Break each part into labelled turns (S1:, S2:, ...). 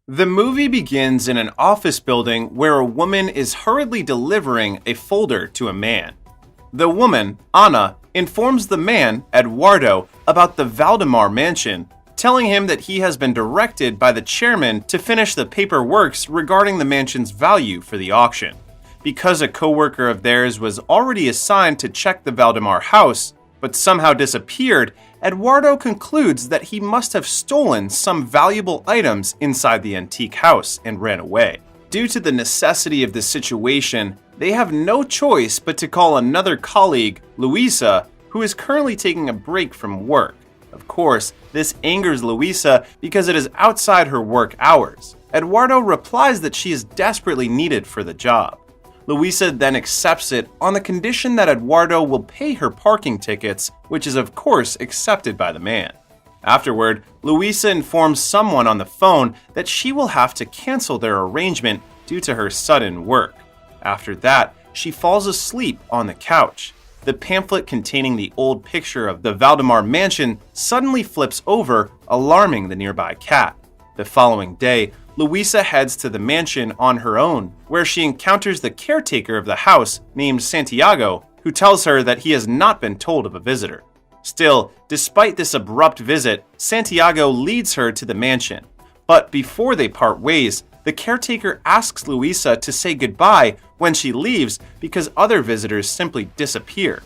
S1: The movie begins in an office building where a woman is hurriedly delivering a folder to a man. The woman, Anna, informs the man, Eduardo, about the Valdemar mansion, telling him that he has been directed by the chairman to finish the paperwork regarding the mansion's value for the auction. Because a co-worker of theirs was already assigned to check the Valdemar house, but somehow disappeared, Eduardo concludes that he must have stolen some valuable items inside the antique house and ran away. Due to the necessity of the situation, they have no choice but to call another colleague, Luisa, who is currently taking a break from work. Of course, this angers Luisa because it is outside her work hours. Eduardo replies that she is desperately needed for the job. Luisa then accepts it on the condition that Eduardo will pay her parking tickets, which is of course accepted by the man. Afterward, Luisa informs someone on the phone that she will have to cancel their arrangement due to her sudden work. After that, she falls asleep on the couch. The pamphlet containing the old picture of the Valdemar mansion suddenly flips over, alarming the nearby cat. The following day, Luisa heads to the mansion on her own, where she encounters the caretaker of the house named Santiago, who tells her that he has not been told of a visitor. Still, despite this abrupt visit, Santiago leads her to the mansion. But before they part ways, the caretaker asks Luisa to say goodbye when she leaves because other visitors simply disappear.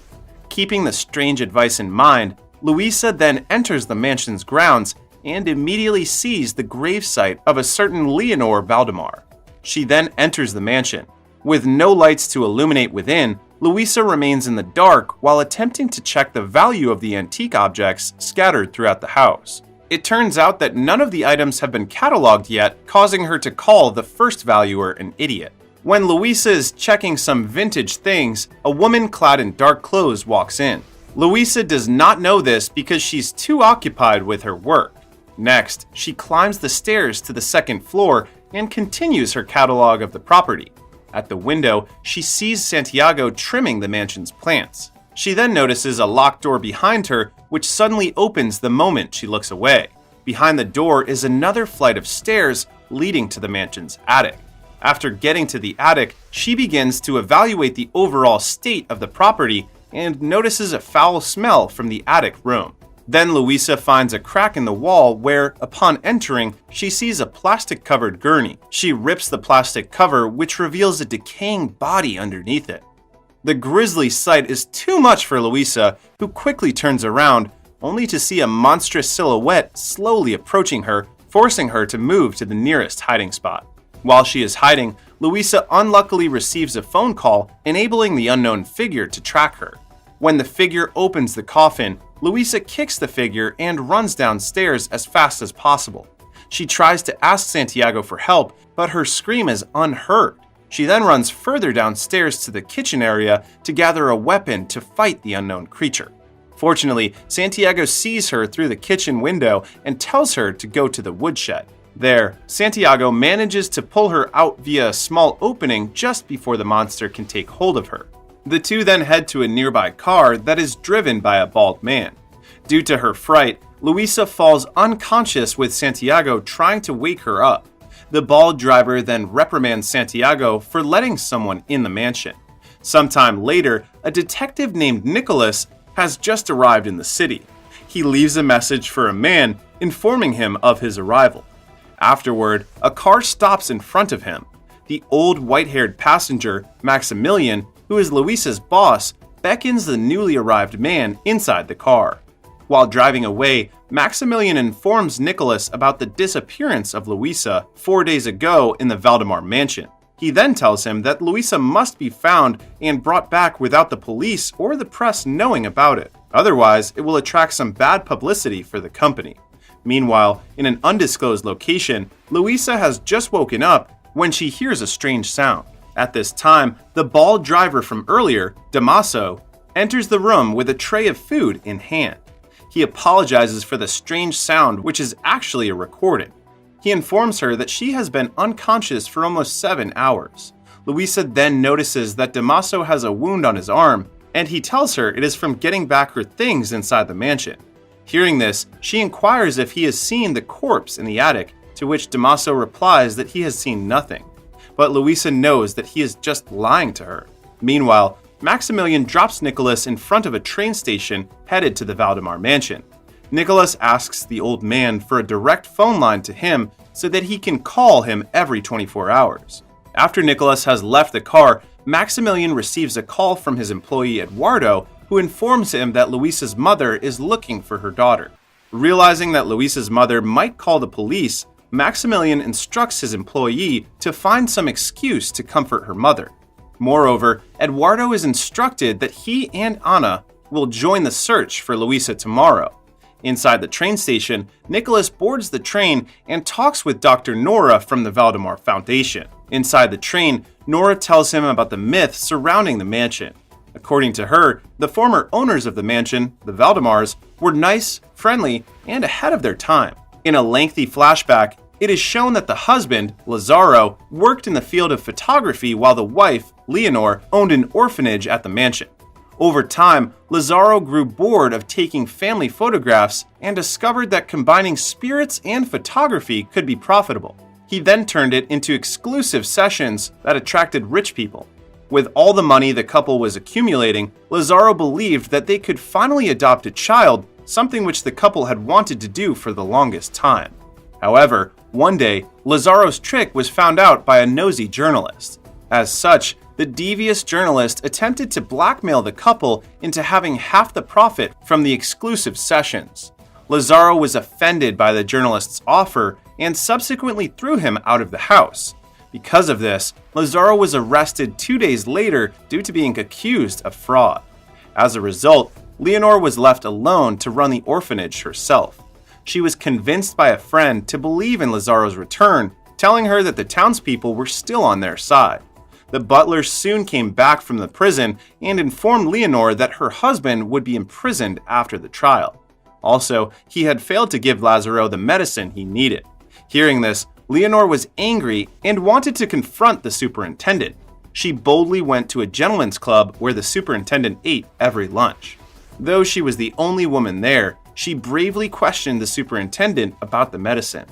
S1: Keeping the strange advice in mind, Luisa then enters the mansion's grounds and immediately sees the gravesite of a certain Leonor Valdemar. She then enters the mansion. With no lights to illuminate within, Luisa remains in the dark while attempting to check the value of the antique objects scattered throughout the house. It turns out that none of the items have been cataloged yet, causing her to call the first valuer an idiot. When Luisa is checking some vintage things, a woman clad in dark clothes walks in. Luisa does not know this because she's too occupied with her work. Next, she climbs the stairs to the second floor and continues her catalog of the property. At the window, she sees Santiago trimming the mansion's plants. She then notices a locked door behind her, which suddenly opens the moment she looks away. Behind the door is another flight of stairs leading to the mansion's attic. After getting to the attic, she begins to evaluate the overall state of the property and notices a foul smell from the attic room. Then Luisa finds a crack in the wall where, upon entering, she sees a plastic-covered gurney. She rips the plastic cover, which reveals a decaying body underneath it. The grisly sight is too much for Luisa, who quickly turns around, only to see a monstrous silhouette slowly approaching her, forcing her to move to the nearest hiding spot. While she is hiding, Luisa unluckily receives a phone call, enabling the unknown figure to track her. When the figure opens the coffin, Luisa kicks the figure and runs downstairs as fast as possible. She tries to ask Santiago for help, but her scream is unheard. She then runs further downstairs to the kitchen area to gather a weapon to fight the unknown creature. Fortunately, Santiago sees her through the kitchen window and tells her to go to the woodshed. There, Santiago manages to pull her out via a small opening just before the monster can take hold of her. The two then head to a nearby car that is driven by a bald man. Due to her fright, Luisa falls unconscious with Santiago trying to wake her up. The bald driver then reprimands Santiago for letting someone in the mansion. Sometime later, a detective named Nicholas has just arrived in the city. He leaves a message for a man informing him of his arrival. Afterward, a car stops in front of him. The old white-haired passenger, Maximilian, who is Luisa's boss, beckons the newly arrived man inside the car. While driving away, Maximilian informs Nicholas about the disappearance of Luisa 4 days ago in the Valdemar mansion. He then tells him that Luisa must be found and brought back without the police or the press knowing about it. Otherwise, it will attract some bad publicity for the company. Meanwhile, in an undisclosed location, Luisa has just woken up when she hears a strange sound. At this time, the bald driver from earlier, Damaso, enters the room with a tray of food in hand. He apologizes for the strange sound, which is actually a recording. He informs her that she has been unconscious for almost 7 hours. Luisa then notices that Damaso has a wound on his arm, and he tells her it is from getting back her things inside the mansion. Hearing this, she inquires if he has seen the corpse in the attic, to which Damaso replies that he has seen nothing. But Luisa knows that he is just lying to her. Meanwhile, Maximilian drops Nicholas in front of a train station headed to the Valdemar mansion. Nicholas asks the old man for a direct phone line to him so that he can call him every 24 hours. After Nicholas has left the car, Maximilian receives a call from his employee Eduardo, who informs him that Luisa's mother is looking for her daughter. Realizing that Luisa's mother might call the police, Maximilian instructs his employee to find some excuse to comfort her mother. Moreover, Eduardo is instructed that he and Anna will join the search for Luisa tomorrow. Inside the train station, Nicholas boards the train and talks with Dr. Nora from the Valdemar Foundation. Inside the train, Nora tells him about the myth surrounding the mansion. According to her, the former owners of the mansion, the Valdemars, were nice, friendly, and ahead of their time. In a lengthy flashback, it is shown that the husband, Lazaro, worked in the field of photography while the wife, Leonor, owned an orphanage at the mansion. Over time, Lazaro grew bored of taking family photographs and discovered that combining spirits and photography could be profitable. He then turned it into exclusive sessions that attracted rich people. With all the money the couple was accumulating, Lazaro believed that they could finally adopt a child, something which the couple had wanted to do for the longest time. However, one day, Lazaro's trick was found out by a nosy journalist. As such, the devious journalist attempted to blackmail the couple into having half the profit from the exclusive sessions. Lazaro was offended by the journalist's offer and subsequently threw him out of the house. Because of this, Lazaro was arrested 2 days later due to being accused of fraud. As a result, Leonor was left alone to run the orphanage herself. She was convinced by a friend to believe in Lazaro's return, telling her that the townspeople were still on their side. The butler soon came back from the prison and informed Leonor that her husband would be imprisoned after the trial. Also, he had failed to give Lazaro the medicine he needed. Hearing this, Leonor was angry and wanted to confront the superintendent. She boldly went to a gentleman's club where the superintendent ate every lunch. Though she was the only woman there, she bravely questioned the superintendent about the medicine.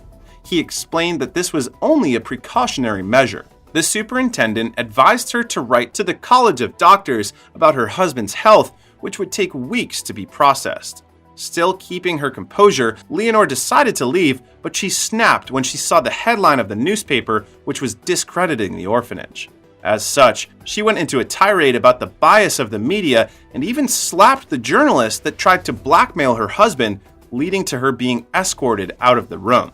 S1: He explained that this was only a precautionary measure. The superintendent advised her to write to the College of Doctors about her husband's health, which would take weeks to be processed. Still keeping her composure, Leonor decided to leave, but she snapped when she saw the headline of the newspaper, which was discrediting the orphanage. As such, she went into a tirade about the bias of the media and even slapped the journalist that tried to blackmail her husband, leading to her being escorted out of the room.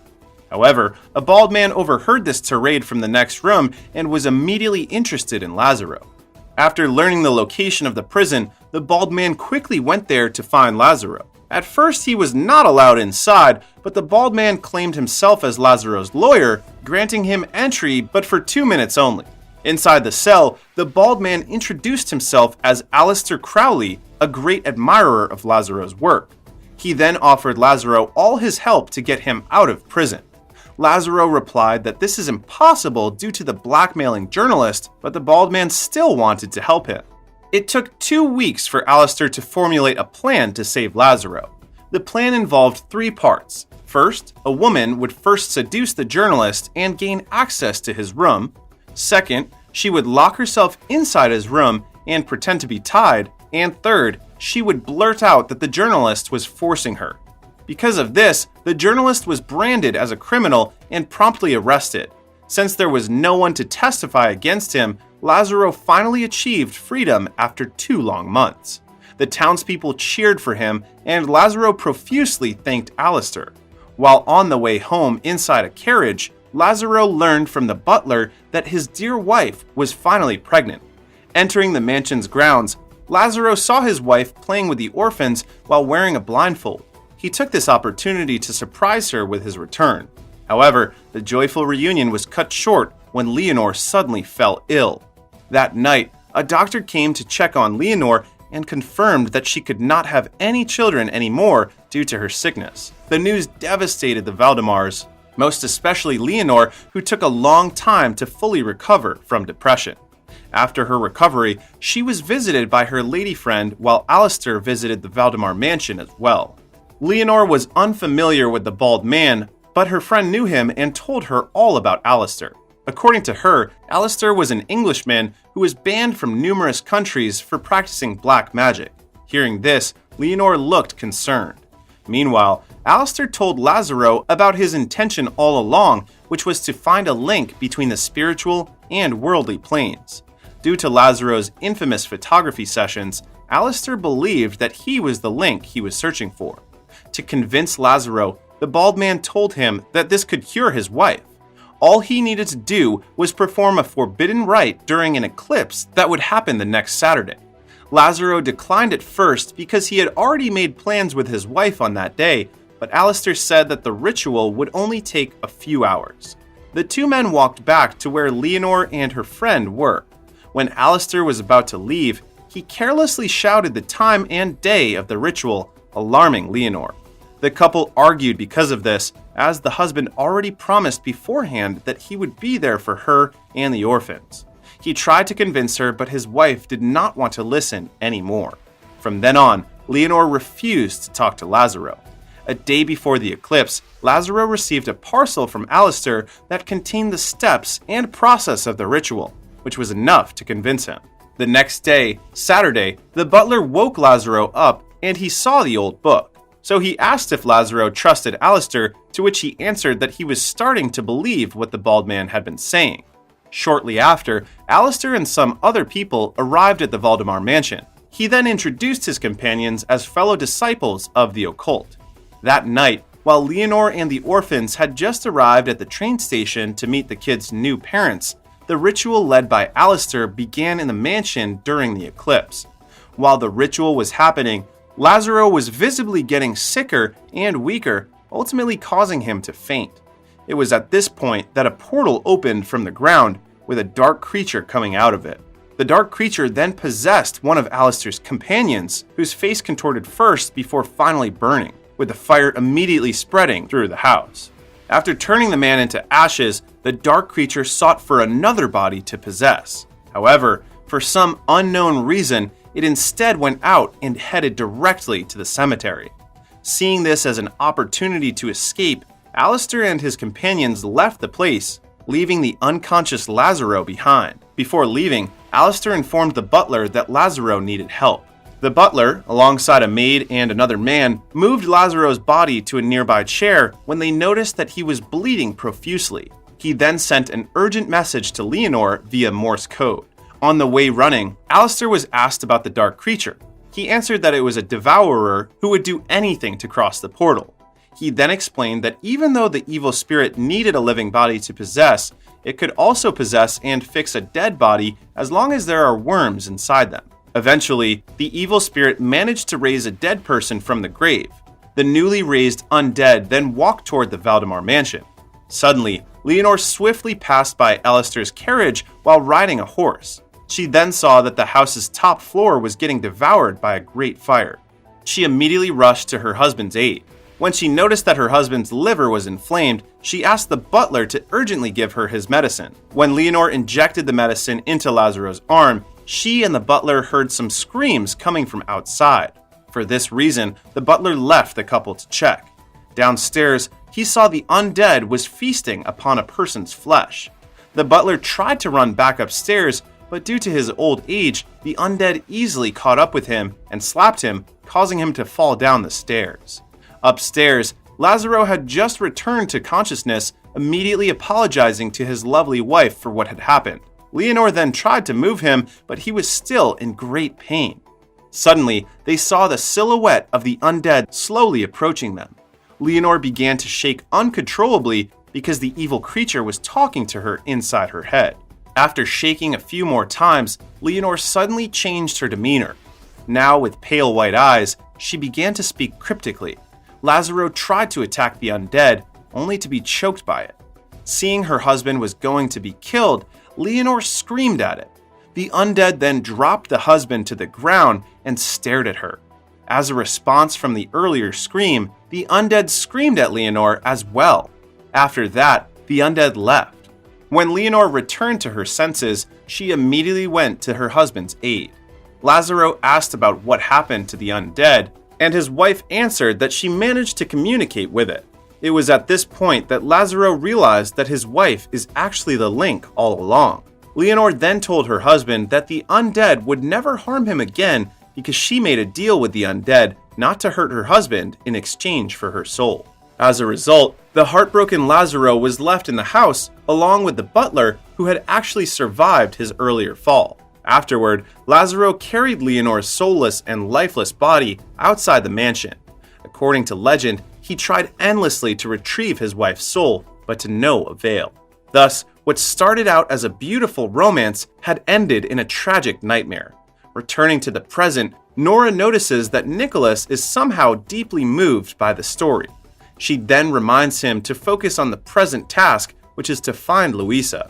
S1: However, a bald man overheard this tirade from the next room and was immediately interested in Lazaro. After learning the location of the prison, the bald man quickly went there to find Lazaro. At first, he was not allowed inside, but the bald man claimed himself as Lazaro's lawyer, granting him entry but for 2 minutes only. Inside the cell, the bald man introduced himself as Aleister Crowley, a great admirer of Lazaro's work. He then offered Lazaro all his help to get him out of prison. Lazaro replied that this is impossible due to the blackmailing journalist, but the bald man still wanted to help him. It took 2 weeks for Aleister to formulate a plan to save Lazaro. The plan involved 3 parts. First, a woman would first seduce the journalist and gain access to his room. Second, she would lock herself inside his room and pretend to be tied. And third, she would blurt out that the journalist was forcing her. Because of this, the journalist was branded as a criminal and promptly arrested. Since there was no one to testify against him, Lazaro finally achieved freedom after 2 long months. The townspeople cheered for him, and Lazaro profusely thanked Aleister. While on the way home inside a carriage, Lazaro learned from the butler that his dear wife was finally pregnant. Entering the mansion's grounds, Lazaro saw his wife playing with the orphans while wearing a blindfold. He took this opportunity to surprise her with his return. However, the joyful reunion was cut short when Leonor suddenly fell ill. That night, a doctor came to check on Leonor and confirmed that she could not have any children anymore due to her sickness. The news devastated the Valdemars, most especially Leonor, who took a long time to fully recover from depression. After her recovery, she was visited by her lady friend while Aleister visited the Valdemar mansion as well. Leonor was unfamiliar with the bald man, but her friend knew him and told her all about Alistair. According to her, Alistair was an Englishman who was banned from numerous countries for practicing black magic. Hearing this, Leonor looked concerned. Meanwhile, Alistair told Lazaro about his intention all along, which was to find a link between the spiritual and worldly planes. Due to Lazaro's infamous photography sessions, Alistair believed that he was the link he was searching for. To convince Lazaro, the bald man told him that this could cure his wife. All he needed to do was perform a forbidden rite during an eclipse that would happen the next Saturday. Lazaro declined at first because he had already made plans with his wife on that day, but Alistair said that the ritual would only take a few hours. The two men walked back to where Leonor and her friend were. When Alistair was about to leave, he carelessly shouted the time and day of the ritual, alarming Leonor. The couple argued because of this, as the husband already promised beforehand that he would be there for her and the orphans. He tried to convince her, but his wife did not want to listen anymore. From then on, Leonor refused to talk to Lazaro. A day before the eclipse, Lazaro received a parcel from Alistair that contained the steps and process of the ritual, which was enough to convince him. The next day, Saturday, the butler woke Lazaro up and he saw the old book. So he asked if Lazaro trusted Alistair, to which he answered that he was starting to believe what the bald man had been saying. Shortly after, Alistair and some other people arrived at the Valdemar mansion. He then introduced his companions as fellow disciples of the occult. That night, while Leonor and the orphans had just arrived at the train station to meet the kids' new parents, the ritual led by Alistair began in the mansion during the eclipse. While the ritual was happening, Lazaro was visibly getting sicker and weaker, ultimately causing him to faint. It was at this point that a portal opened from the ground, with a dark creature coming out of it. The dark creature then possessed one of Alistair's companions, whose face contorted first before finally burning, with the fire immediately spreading through the house. After turning the man into ashes, the dark creature sought for another body to possess. However, for some unknown reason, it instead went out and headed directly to the cemetery. Seeing this as an opportunity to escape, Alistair and his companions left the place, leaving the unconscious Lazaro behind. Before leaving, Alistair informed the butler that Lazaro needed help. The butler, alongside a maid and another man, moved Lazaro's body to a nearby chair when they noticed that he was bleeding profusely. He then sent an urgent message to Leonor via Morse code. On the way running, Alistair was asked about the dark creature. He answered that it was a devourer who would do anything to cross the portal. He then explained that even though the evil spirit needed a living body to possess, it could also possess and fix a dead body as long as there are worms inside them. Eventually, the evil spirit managed to raise a dead person from the grave. The newly raised undead then walked toward the Valdemar mansion. Suddenly, Leonor swiftly passed by Alistair's carriage while riding a horse. She then saw that the house's top floor was getting devoured by a great fire. She immediately rushed to her husband's aid. When she noticed that her husband's liver was inflamed, she asked the butler to urgently give her his medicine. When Leonor injected the medicine into Lazaro's arm, she and the butler heard some screams coming from outside. For this reason, the butler left the couple to check. Downstairs, he saw the undead was feasting upon a person's flesh. The butler tried to run back upstairs, but due to his old age, the undead easily caught up with him and slapped him, causing him to fall down the stairs. Upstairs, Lazaro had just returned to consciousness, immediately apologizing to his lovely wife for what had happened. Leonor then tried to move him, but he was still in great pain. Suddenly, they saw the silhouette of the undead slowly approaching them. Leonor began to shake uncontrollably because the evil creature was talking to her inside her head. After shaking a few more times, Leonor suddenly changed her demeanor. Now, with pale white eyes, she began to speak cryptically. Lazaro tried to attack the undead, only to be choked by it. Seeing her husband was going to be killed, Leonor screamed at it. The undead then dropped the husband to the ground and stared at her. As a response from the earlier scream, the undead screamed at Leonor as well. After that, the undead left. When Leonor returned to her senses, she immediately went to her husband's aid. Lazaro asked about what happened to the undead, and his wife answered that she managed to communicate with it. It was at this point that Lazaro realized that his wife is actually the link all along. Leonore then told her husband that the undead would never harm him again because she made a deal with the undead not to hurt her husband in exchange for her soul. As a result, the heartbroken Lazaro was left in the house along with the butler who had actually survived his earlier fall. Afterward, Lazaro carried Leonore's soulless and lifeless body outside the mansion. According to legend, he tried endlessly to retrieve his wife's soul, but to no avail. Thus, what started out as a beautiful romance had ended in a tragic nightmare. Returning to the present, Nora notices that Nicholas is somehow deeply moved by the story. She then reminds him to focus on the present task, which is to find Luisa.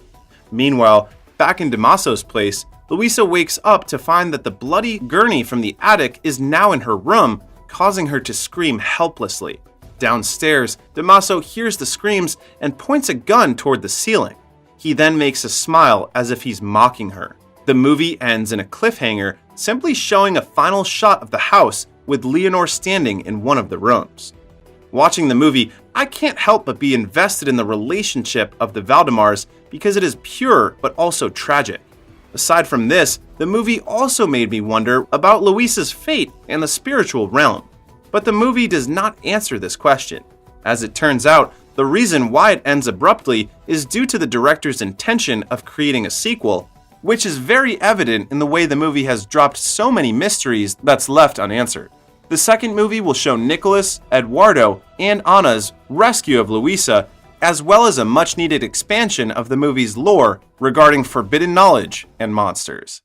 S1: Meanwhile, back in Damaso's place, Luisa wakes up to find that the bloody gurney from the attic is now in her room, causing her to scream helplessly. Downstairs, Damaso hears the screams and points a gun toward the ceiling. He then makes a smile as if he's mocking her. The movie ends in a cliffhanger, simply showing a final shot of the house with Leonore standing in one of the rooms. Watching the movie, I can't help but be invested in the relationship of the Valdemars because it is pure but also tragic. Aside from this, the movie also made me wonder about Luisa's fate in the spiritual realm. But the movie does not answer this question. As it turns out, the reason why it ends abruptly is due to the director's intention of creating a sequel, which is very evident in the way the movie has dropped so many mysteries that's left unanswered. The second movie will show Nicholas, Eduardo, and Anna's rescue of Luisa, as well as a much-needed expansion of the movie's lore regarding forbidden knowledge and monsters.